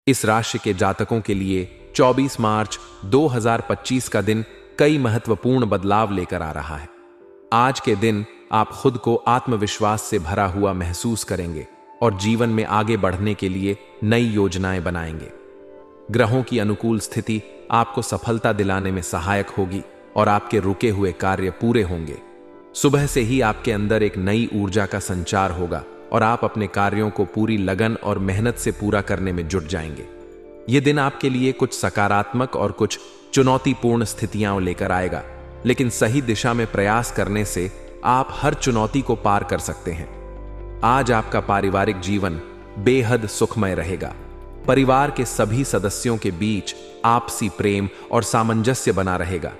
इस राशि के जातकों के लिए 24 मार्च 2025 का दिन कई महत्वपूर्ण बदलाव लेकर आ रहा है। आज के दिन आप खुद को आत्मविश्वास से भरा हुआ महसूस करेंगे और जीवन में आगे बढ़ने के लिए नई योजनाएं बनाएंगे। ग्रहों की अनुकूल स्थिति आपको सफलता दिलाने में सहायक होगी और आपके रुके हुए कार्य पूरे होंगे। सुबह से ही आपके अंदर एक नई ऊर्जा का संचार होगा और आप अपने कार्यों को पूरी लगन और मेहनत से पूरा करने में जुट जाएंगे। यह दिन आपके लिए कुछ सकारात्मक और कुछ चुनौतीपूर्ण स्थितियां लेकर आएगा, लेकिन सही दिशा में प्रयास करने से आप हर चुनौती को पार कर सकते हैं। आज आपका पारिवारिक जीवन बेहद सुखमय रहेगा। परिवार के सभी सदस्यों के बीच आपसी प्रेम और सामंजस्य बना रहेगा।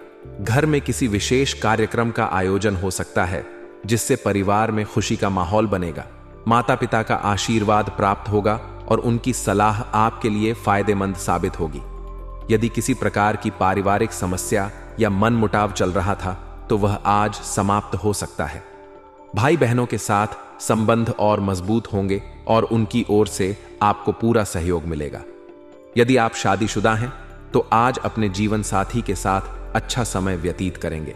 घर में किसी विशेष कार्यक्रम का आयोजन हो सकता है, जिससे परिवार में खुशी का माहौल बनेगा। माता पिता का आशीर्वाद प्राप्त होगा और उनकी सलाह आपके लिए फायदेमंद साबित होगी। यदि किसी प्रकार की पारिवारिक समस्या या मनमुटाव चल रहा था, तो वह आज समाप्त हो सकता है। भाई बहनों के साथ संबंध और मजबूत होंगे और उनकी ओर से आपको पूरा सहयोग मिलेगा। यदि आप शादीशुदा हैं, तो आज अपने जीवन साथी के साथ अच्छा समय व्यतीत करेंगे।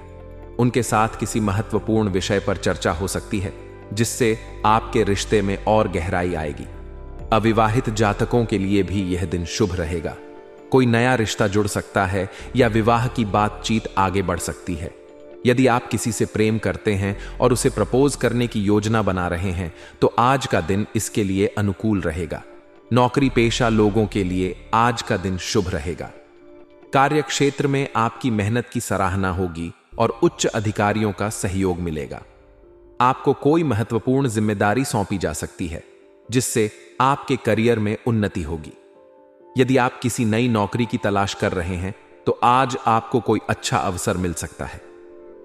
उनके साथ किसी महत्वपूर्ण विषय पर चर्चा हो सकती है, जिससे आपके रिश्ते में और गहराई आएगी। अविवाहित जातकों के लिए भी यह दिन शुभ रहेगा। कोई नया रिश्ता जुड़ सकता है या विवाह की बातचीत आगे बढ़ सकती है। यदि आप किसी से प्रेम करते हैं और उसे प्रपोज करने की योजना बना रहे हैं, तो आज का दिन इसके लिए अनुकूल रहेगा। नौकरी पेशा लोगों के लिए आज का दिन शुभ रहेगा। कार्य क्षेत्र में आपकी मेहनत की सराहना होगी और उच्च अधिकारियों का सहयोग मिलेगा। आपको कोई महत्वपूर्ण जिम्मेदारी सौंपी जा सकती है, जिससे आपके करियर में उन्नति होगी। यदि आप किसी नई नौकरी की तलाश कर रहे हैं, तो आज आपको कोई अच्छा अवसर मिल सकता है।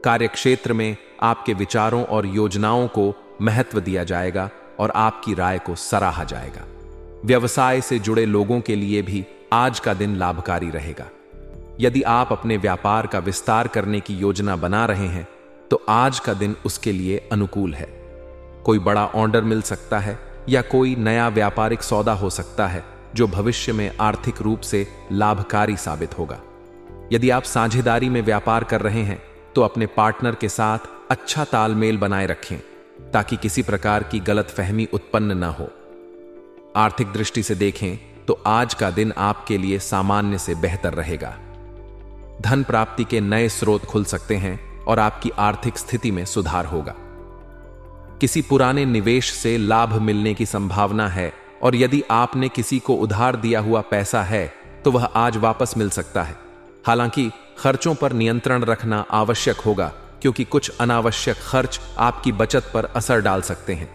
कार्यक्षेत्र में आपके विचारों और योजनाओं को महत्व दिया जाएगा और आपकी राय को सराहा जाएगा। व्यवसाय से जुड़े लोगों के लिए भी आज का दिन लाभकारी रहेगा। यदि आप अपने व्यापार का विस्तार करने की योजना बना रहे हैं, तो आज का दिन उसके लिए अनुकूल है। कोई बड़ा ऑर्डर मिल सकता है या कोई नया व्यापारिक सौदा हो सकता है, जो भविष्य में आर्थिक रूप से लाभकारी साबित होगा। यदि आप साझेदारी में व्यापार कर रहे हैं, तो अपने पार्टनर के साथ अच्छा तालमेल बनाए रखें, ताकि किसी प्रकार की गलतफहमी उत्पन्न न हो। आर्थिक दृष्टि से देखें तो आज का दिन आपके लिए सामान्य से बेहतर रहेगा। धन प्राप्ति के नए स्रोत खुल सकते हैं और आपकी आर्थिक स्थिति में सुधार होगा। किसी पुराने निवेश से लाभ मिलने की संभावना है और यदि आपने किसी को उधार दिया हुआ पैसा है, तो वह आज वापस मिल सकता है। हालांकि खर्चों पर नियंत्रण रखना आवश्यक होगा, क्योंकि कुछ अनावश्यक खर्च आपकी बचत पर असर डाल सकते हैं।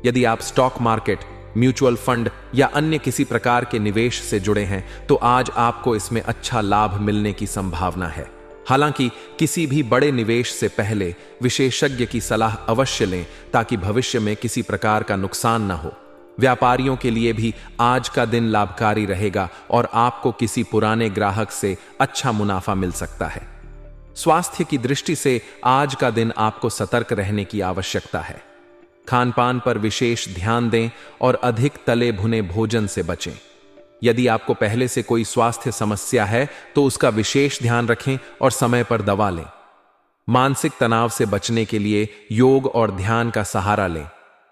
यदि आप स्टॉक मार्केट, म्यूचुअल फंड या अन्य किसी प्रकार के निवेश से जुड़े हैं, तो आज आपको इसमें अच्छा लाभ मिलने की संभावना है। हालांकि किसी भी बड़े निवेश से पहले विशेषज्ञ की सलाह अवश्य लें, ताकि भविष्य में किसी प्रकार का नुकसान न हो। व्यापारियों के लिए भी आज का दिन लाभकारी रहेगा और आपको किसी पुराने ग्राहक से अच्छा मुनाफा मिल सकता है। स्वास्थ्य की दृष्टि से आज का दिन आपको सतर्क रहने की आवश्यकता है। खानपान पर विशेष ध्यान दें और अधिक तले भुने भोजन से बचें। यदि आपको पहले से कोई स्वास्थ्य समस्या है, तो उसका विशेष ध्यान रखें और समय पर दवा लें। मानसिक तनाव से बचने के लिए योग और ध्यान का सहारा लें,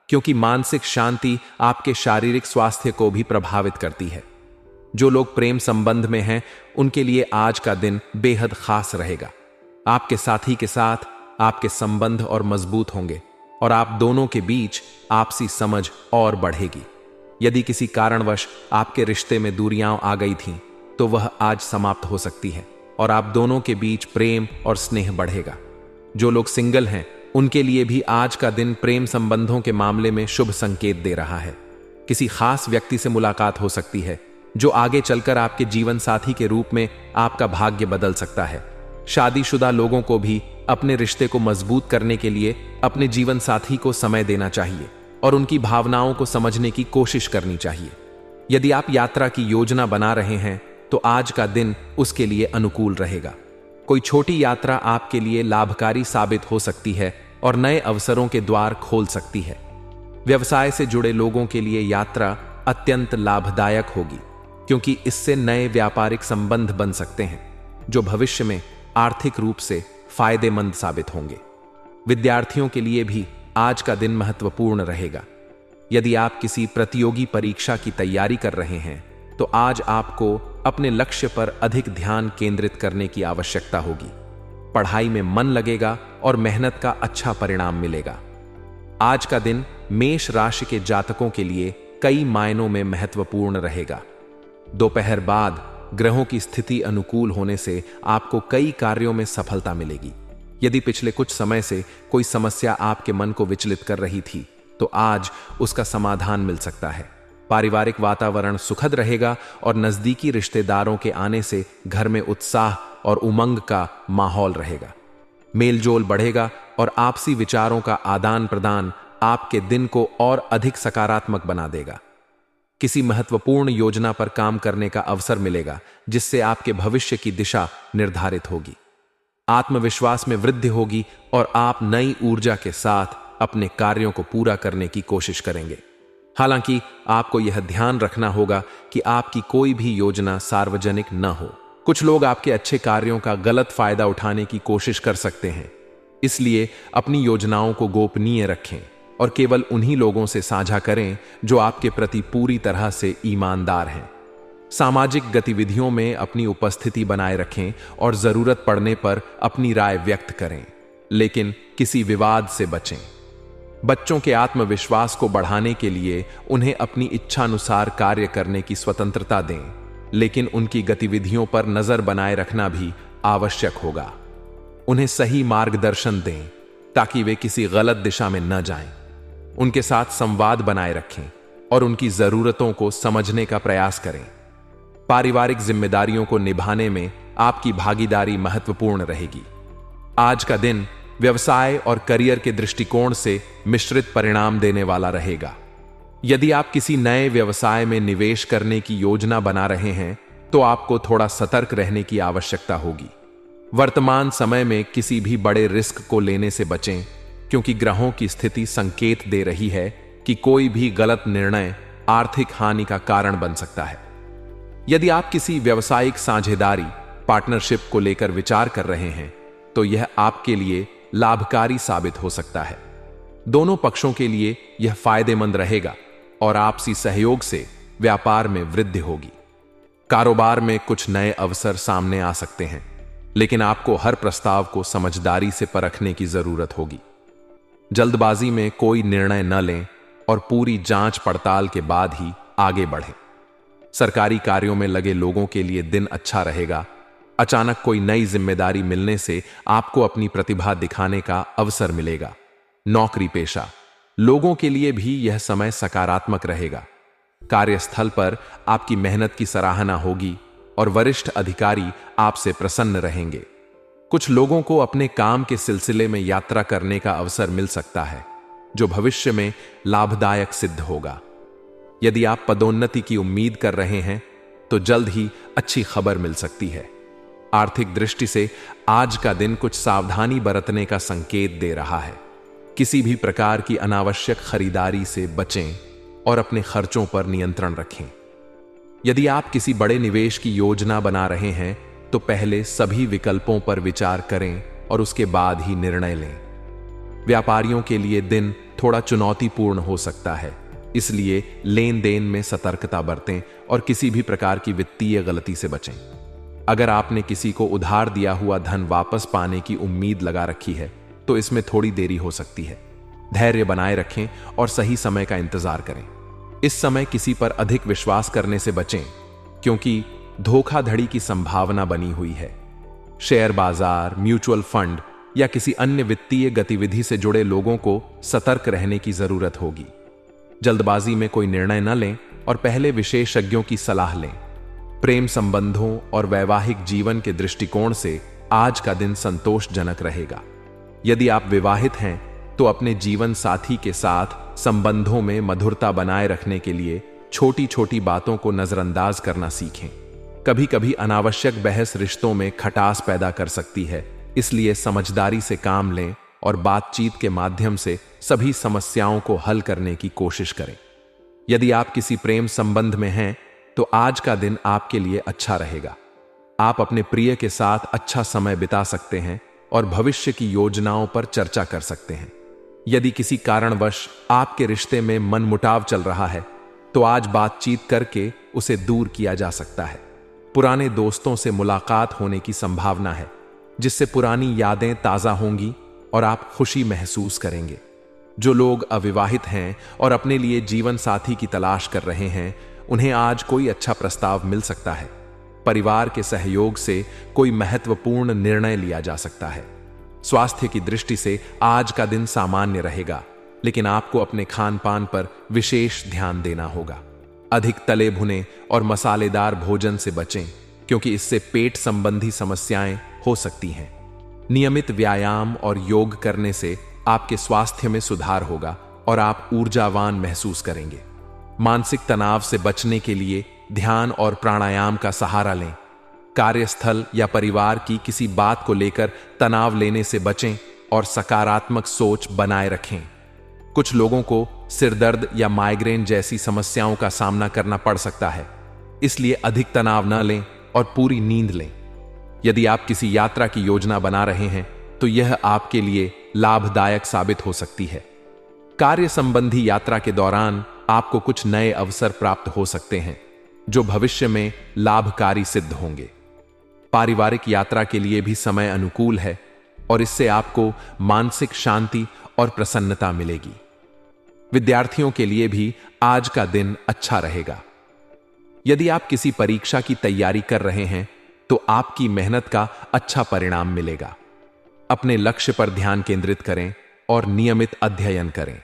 क्योंकि मानसिक शांति आपके शारीरिक स्वास्थ्य को भी प्रभावित करती है। जो लोग प्रेम संबंध में हैं, उनके लिए आज का दिन बेहद खास रहेगा। आपके साथी के साथ आपके संबंध और मजबूत होंगे और आप दोनों के बीच आपसी समझ और बढ़ेगी। यदि किसी कारणवश आपके रिश्ते में दूरियां आ गई थीं, तो वह आज समाप्त हो सकती है और आप दोनों के बीच प्रेम और स्नेह बढ़ेगा। जो लोग सिंगल हैं, उनके लिए भी आज का दिन प्रेम संबंधों के मामले में शुभ संकेत दे रहा है। किसी खास व्यक्ति से मुलाकात हो सकती है, जो आगे चलकर आपके जीवन साथी के रूप में आपका भाग्य बदल सकता है। शादीशुदा लोगों को भी अपने रिश्ते को मजबूत करने के लिए अपने जीवन साथी को समय देना चाहिए और उनकी भावनाओं को समझने की कोशिश करनी चाहिए। यदि आप यात्रा की योजना बना रहे हैं, तो आज का दिन उसके लिए अनुकूल रहेगा। कोई छोटी यात्रा आपके लिए लाभकारी साबित हो सकती है और नए अवसरों के द्वार खोल सकती है। व्यवसाय से जुड़े लोगों के लिए यात्रा अत्यंत लाभदायक होगी। क्योंकि इससे नए व्यापारिक संबंध बन सकते हैं जो भविष्य में आर्थिक रूप से फायदेमंद साबित होंगे। विद्यार्थियों के लिए भी आज का दिन महत्वपूर्ण रहेगा। यदि आप किसी प्रतियोगी परीक्षा की तैयारी कर रहे हैं तो आज आपको अपने लक्ष्य पर अधिक ध्यान केंद्रित करने की आवश्यकता होगी। पढ़ाई में मन लगेगा और मेहनत का अच्छा परिणाम मिलेगा। आज का दिन मेष राशि के जातकों के लिए कई मायनों में महत्वपूर्ण रहेगा। दोपहर बाद ग्रहों की स्थिति अनुकूल होने से आपको कई कार्यों में सफलता मिलेगी। यदि पिछले कुछ समय से कोई समस्या आपके मन को विचलित कर रही थी तो आज उसका समाधान मिल सकता है। पारिवारिक वातावरण सुखद रहेगा और नजदीकी रिश्तेदारों के आने से घर में उत्साह और उमंग का माहौल रहेगा। मेलजोल बढ़ेगा और आपसी विचारों का आदान प्रदान आपके दिन को और अधिक सकारात्मक बना देगा। किसी महत्वपूर्ण योजना पर काम करने का अवसर मिलेगा जिससे आपके भविष्य की दिशा निर्धारित होगी। आत्मविश्वास में वृद्धि होगी और आप नई ऊर्जा के साथ अपने कार्यों को पूरा करने की कोशिश करेंगे। हालांकि आपको यह ध्यान रखना होगा कि आपकी कोई भी योजना सार्वजनिक न हो। कुछ लोग आपके अच्छे कार्यों का गलत फायदा उठाने की कोशिश कर सकते हैं, इसलिए अपनी योजनाओं को गोपनीय रखें और केवल उन्हीं लोगों से साझा करें जो आपके प्रति पूरी तरह से ईमानदार हैं। सामाजिक गतिविधियों में अपनी उपस्थिति बनाए रखें और जरूरत पड़ने पर अपनी राय व्यक्त करें, लेकिन किसी विवाद से बचें। बच्चों के आत्मविश्वास को बढ़ाने के लिए उन्हें अपनी इच्छानुसार कार्य करने की स्वतंत्रता दें, लेकिन उनकी गतिविधियों पर नजर बनाए रखना भी आवश्यक होगा। उन्हें सही मार्गदर्शन दें ताकि वे किसी गलत दिशा में न जाएं। उनके साथ संवाद बनाए रखें और उनकी जरूरतों को समझने का प्रयास करें। पारिवारिक जिम्मेदारियों को निभाने में आपकी भागीदारी महत्वपूर्ण रहेगी। आज का दिन व्यवसाय और करियर के दृष्टिकोण से मिश्रित परिणाम देने वाला रहेगा। यदि आप किसी नए व्यवसाय में निवेश करने की योजना बना रहे हैं तो आपको थोड़ा सतर्क रहने की आवश्यकता होगी। वर्तमान समय में किसी भी बड़े रिस्क को लेने से बचें, क्योंकि ग्रहों की स्थिति संकेत दे रही है कि कोई भी गलत निर्णय आर्थिक हानि का कारण बन सकता है। यदि आप किसी व्यावसायिक साझेदारी पार्टनरशिप को लेकर विचार कर रहे हैं तो यह आपके लिए लाभकारी साबित हो सकता है। दोनों पक्षों के लिए यह फायदेमंद रहेगा और आपसी सहयोग से व्यापार में वृद्धि होगी। कारोबार में कुछ नए अवसर सामने आ सकते हैं, लेकिन आपको हर प्रस्ताव को समझदारी से परखने की जरूरत होगी। जल्दबाजी में कोई निर्णय न लें और पूरी जांच पड़ताल के बाद ही आगे बढ़ें। सरकारी कार्यों में लगे लोगों के लिए दिन अच्छा रहेगा। अचानक कोई नई जिम्मेदारी मिलने से आपको अपनी प्रतिभा दिखाने का अवसर मिलेगा। नौकरी पेशा लोगों के लिए भी यह समय सकारात्मक रहेगा। कार्यस्थल पर आपकी मेहनत की सराहना होगी और वरिष्ठ अधिकारी आपसे प्रसन्न रहेंगे। कुछ लोगों को अपने काम के सिलसिले में यात्रा करने का अवसर मिल सकता है, जो भविष्य में लाभदायक सिद्ध होगा। यदि आप पदोन्नति की उम्मीद कर रहे हैं तो जल्द ही अच्छी खबर मिल सकती है। आर्थिक दृष्टि से आज का दिन कुछ सावधानी बरतने का संकेत दे रहा है। किसी भी प्रकार की अनावश्यक खरीदारी से बचें और अपने खर्चों पर नियंत्रण रखें। यदि आप किसी बड़े निवेश की योजना बना रहे हैं तो पहले सभी विकल्पों पर विचार करें और उसके बाद ही निर्णय लें। व्यापारियों के लिए दिन थोड़ा चुनौतीपूर्ण हो सकता है, इसलिए लेन देन में सतर्कता बरतें और किसी भी प्रकार की वित्तीय गलती से बचें। अगर आपने किसी को उधार दिया हुआ धन वापस पाने की उम्मीद लगा रखी है तो इसमें थोड़ी देरी हो सकती है। धैर्य बनाए रखें और सही समय का इंतजार करें। इस समय किसी पर अधिक विश्वास करने से बचें, क्योंकि धोखाधड़ी की संभावना बनी हुई है। शेयर बाजार, म्यूचुअल फंड या किसी अन्य वित्तीय गतिविधि से जुड़े लोगों को सतर्क रहने की जरूरत होगी। जल्दबाजी में कोई निर्णय न लें और पहले विशेषज्ञों की सलाह लें। प्रेम संबंधों और वैवाहिक जीवन के दृष्टिकोण से आज का दिन संतोषजनक रहेगा। यदि आप विवाहित हैं तो अपने जीवन साथी के साथ संबंधों में मधुरता बनाए रखने के लिए छोटी छोटी बातों को नजरअंदाज करना सीखें। कभी कभी अनावश्यक बहस रिश्तों में खटास पैदा कर सकती है, इसलिए समझदारी से काम लें और बातचीत के माध्यम से सभी समस्याओं को हल करने की कोशिश करें। यदि आप किसी प्रेम संबंध में हैं तो आज का दिन आपके लिए अच्छा रहेगा। आप अपने प्रिय के साथ अच्छा समय बिता सकते हैं और भविष्य की योजनाओं पर चर्चा कर सकते हैं। यदि किसी कारणवश आपके रिश्ते में मनमुटाव चल रहा है तो आज बातचीत करके उसे दूर किया जा सकता है। पुराने दोस्तों से मुलाकात होने की संभावना है, जिससे पुरानी यादें ताज़ा होंगी और आप खुशी महसूस करेंगे। जो लोग अविवाहित हैं और अपने लिए जीवन साथी की तलाश कर रहे हैं, उन्हें आज कोई अच्छा प्रस्ताव मिल सकता है। परिवार के सहयोग से कोई महत्वपूर्ण निर्णय लिया जा सकता है। स्वास्थ्य की दृष्टि से आज का दिन सामान्य रहेगा, लेकिन आपको अपने खान पान पर विशेष ध्यान देना होगा। अधिक तले भुने और मसालेदार भोजन से बचें, क्योंकि इससे पेट संबंधी समस्याएं हो सकती हैं। नियमित व्यायाम और योग करने से आपके स्वास्थ्य में सुधार होगा और आप ऊर्जावान महसूस करेंगे। मानसिक तनाव से बचने के लिए ध्यान और प्राणायाम का सहारा लें। कार्यस्थल या परिवार की किसी बात को लेकर तनाव लेने से बचें और सकारात्मक सोच बनाए रखें। कुछ लोगों को सिरदर्द या माइग्रेन जैसी समस्याओं का सामना करना पड़ सकता है, इसलिए अधिक तनाव न लें और पूरी नींद लें। यदि आप किसी यात्रा की योजना बना रहे हैं तो यह आपके लिए लाभदायक साबित हो सकती है। कार्य संबंधी यात्रा के दौरान आपको कुछ नए अवसर प्राप्त हो सकते हैं, जो भविष्य में लाभकारी सिद्ध होंगे। पारिवारिक यात्रा के लिए भी समय अनुकूल है और इससे आपको मानसिक शांति और प्रसन्नता मिलेगी। विद्यार्थियों के लिए भी आज का दिन अच्छा रहेगा। यदि आप किसी परीक्षा की तैयारी कर रहे हैं तो आपकी मेहनत का अच्छा परिणाम मिलेगा। अपने लक्ष्य पर ध्यान केंद्रित करें और नियमित अध्ययन करें।